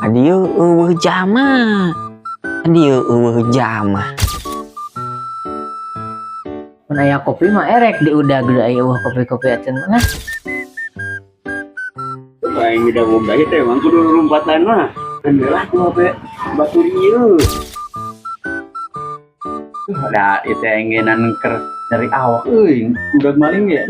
Adieu jama. Adieu jama. Mun aya kopi mah erek di udah gede aya kopi-kopi acan mana. Aing udah mau bayi teh emang kudu lompatan mah. Adalah tuh apa batu ieu. Ada itu engenan ker dari awak euy, udah maling ya.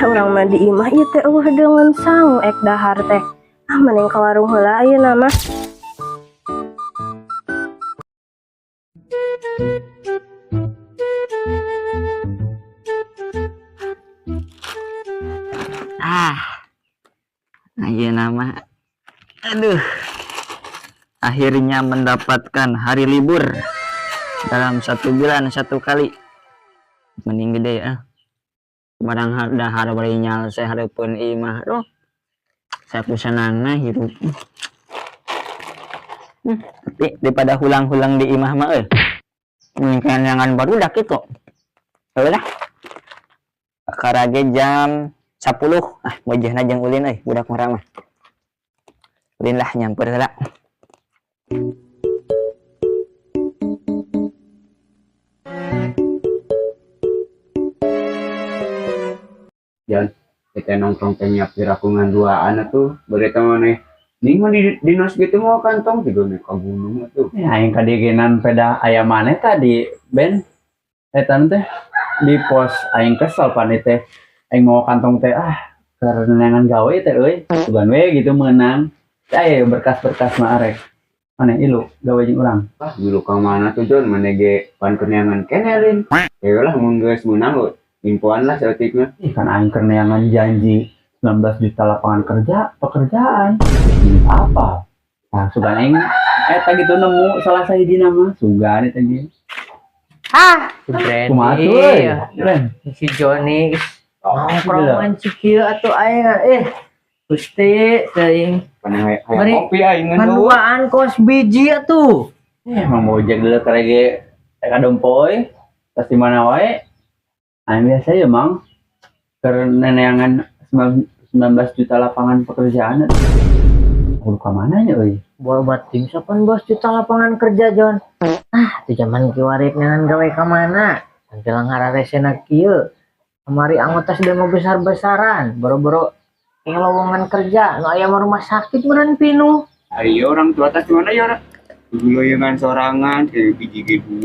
Urang mah di imah ieu teh eueuh dengan sang ek dahar teh. Mending ka warung heula ayeuna mah. Ayeuna mah. Aduh. Akhirnya mendapatkan hari libur dalam 1 bulan 1 kali. Mending gede ya. Barang dahar bari nyal saya hareupeun imah. Aduh. Saya senangna hirup. Tapi daripada hulang-hulang di imah mah euy. Mungkin jangan baru dah kitu. Udah. Karage jam 10. Wajahna jeung ulin euy budak murah mah. Ulin lah nyamper heula. Jan, kita nongkrong teh nyiap dirakungan duaan tuh, berita maneh. Ning mah di dinas gitu mau kantong juga nih ka gunung tuh. Ya aing kadieunan peda aya maneh tadi Ben. Eta teh di pos aing kesel pan teh. Aing mau kantong teh kerenangan gawe teh euy. Tugan we gitu meunang. Teh berkas-berkas mah arek. Maneh ilu gawe jeung urang. Dulu ka mana tuh Jon, maneh ge pan keneangan kenelin. Ya lah mun geus meunang lo. Infoan lah seetiknya. Kan aing keneangan janji 19 juta lapangan kerja, pekerjaan. Apa? Nah, sugan aing eta gitu nemu salah sahiji nama sugan eta ge. Kumaha tuh euy? Ben. Si Joni nongkrongan cikieu atuh aing Gusti teuing. Paneh Mari, kopi aing Manduaan kos biji atuh. Emang mau jag dulu karege ka dompoy. Tas di mana wae? Aing biasa ya, Mang. Keneangan 19 juta lapangan pekerjaan. Kudu ka mana nya euy? Buat tim 18 juta lapangan kerja, Jon. Di zaman kiwarit ngan gawe ka mana? Tampilan hararesena kieu. Kamari anggota demo besar-besaran, boro-boro lowongan kerja, nu aya mah rumah sakit meureun pinuh. Ayo orang tua tas mana ya orang? Dulu yang sorangan, kayak biji G2.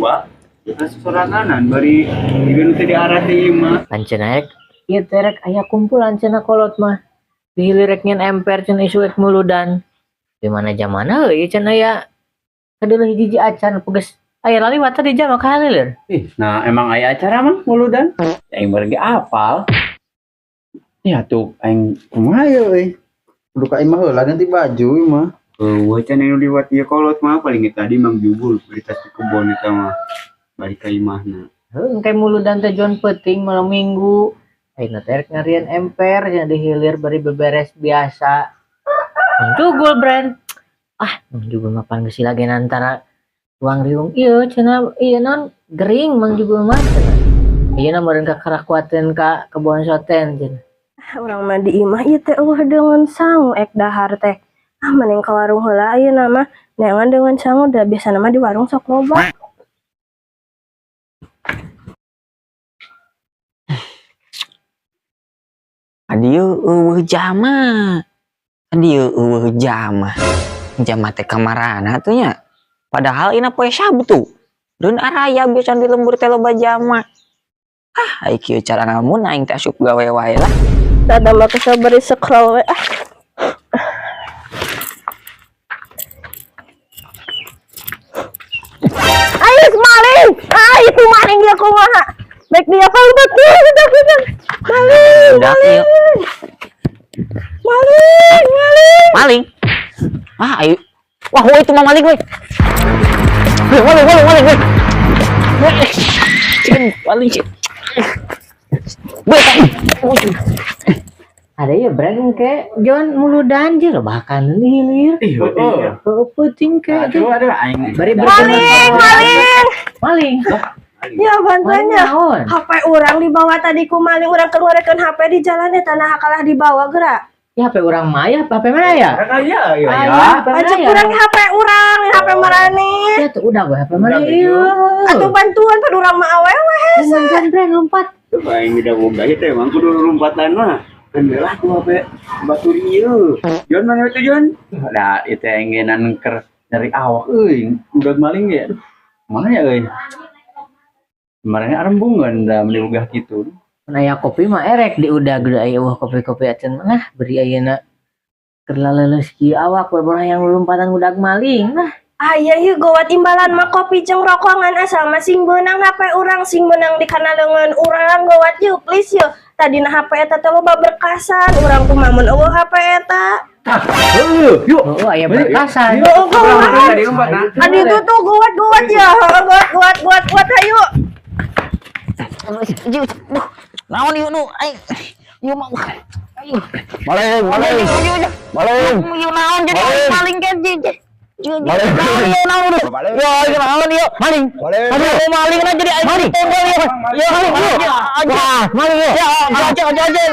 Terus soranganan bari dieu teh diarah di imah. Panceuna ieu teh rek aya kumpulan cenah kolot mah. Dihilir rek nyen emper cenah isu ek muludan. Di mana jamana euy cenah aya kadeueuh hiji acan peges aya laliwat tadi jam ka halilir. Nah emang aya acara mah muludan. Aing bari apal. Ya tuh aing kumaha euy? Kudu ka imah heula ganti baju mah. Wacan yang liwat ieu kolot mah paling tadi Mang Jubul beritas di kebon eta mah. Balik ka imahna. Heeh engke muludan teh Jon peuting malam Minggu. Ayeuna teh rek ngarian emper cenah dihilir bari beberes biasa. Jugul brand. Mang Jugul mah pan geus lagi antara uang riung ieu cenah ieu non gering Mang Jugul mah cenah. Ayeuna meureun ka karakuateun ka kebon soten cenah. Urang mah di imah ieu teh eueuh dengan sang ek dahar teh. Mending ka warung heula ayeuna mah. Neangan dengan sang udah biasana mah di warung sok loba. Adieu jama. Adieu jama. Jama teh kamarana tuh nya. Padahal ina poe Sabtu. Reun araya biasa di lembur teh loba jama. Ai kieu cara namun aing teh asup gawe wae lah. Tada mah kesel bari scroll we. Ayo maling. Itu maling dia kumaha? Baik dia pangkat dia udah. Maling. Maling. Ayo. Wah, itu mah maling, weh. Maling, weh. Maling sih. Ada ya brand ke Jon muludan je lo bahkan hilir. Peuting ke Aduh aing bari maling. Ya bantuannya. HP orang dibawa tadi ku maling, orang keluarkan HP di jalan ya tanah kalah dibawa gerak. Ya HP orang Maya, HP mana ya? Iya, iya, Ah, ya. iya, HP mana Ajak ya? kurang HP urang, HP marane. Ya tuh udah gue HP mana Udah, iya. Atuh bantuan pada urang mah awewe. Brand lompat. Coba yang udah boga itu emang kudu lompatan mah. Kendelah ku apa batu ieu. Jon mana itu Jon? Nah, itu engenan ker dari awak udah maling ya. Mana ya euy? Kemarin arembungan da meni ugah gitu. Nah ya kopi mah erek di udah gede aya wah kopi-kopi acan mana beri ayeuna keur laleles kieu awak beberapa yang lompatan budak maling nah. Aya ieu gawat imbalan mah kopi jeung rokongan asal mah sing beunang HP urang sing beunang dikanalengan urang gawat yeuh please yeuh. Tadina HP eta teh loba berkasan urang kumaha mun eueuh HP eta. Yuk. Oh aya berkasan. Heueuh gawat. Tadi lompat nah. Adi itu tuh gawat ya. Gawat ayo. Naon ieu nu? Ai. Ieu mah. Ayo. Maling. Ieu naon jadi maling ke ieu naon ieu? Ya, ieu naon ieu? Maling. Aduh, maling na jadi maling. Ya, maling. Wah, maling ieu. Ya, jajan.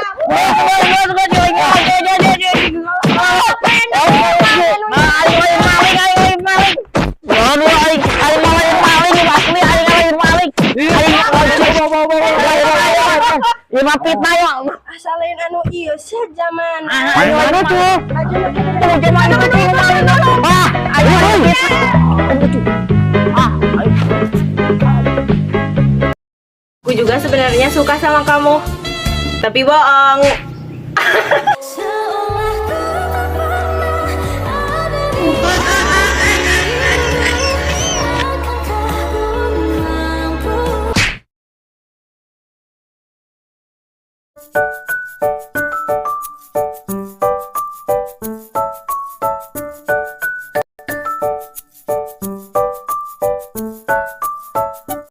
Lima fitnah ya. Asalain anu ieu sih zaman. Ayo tuh. Aku juga sebenarnya suka sama kamu. Tapi bohong.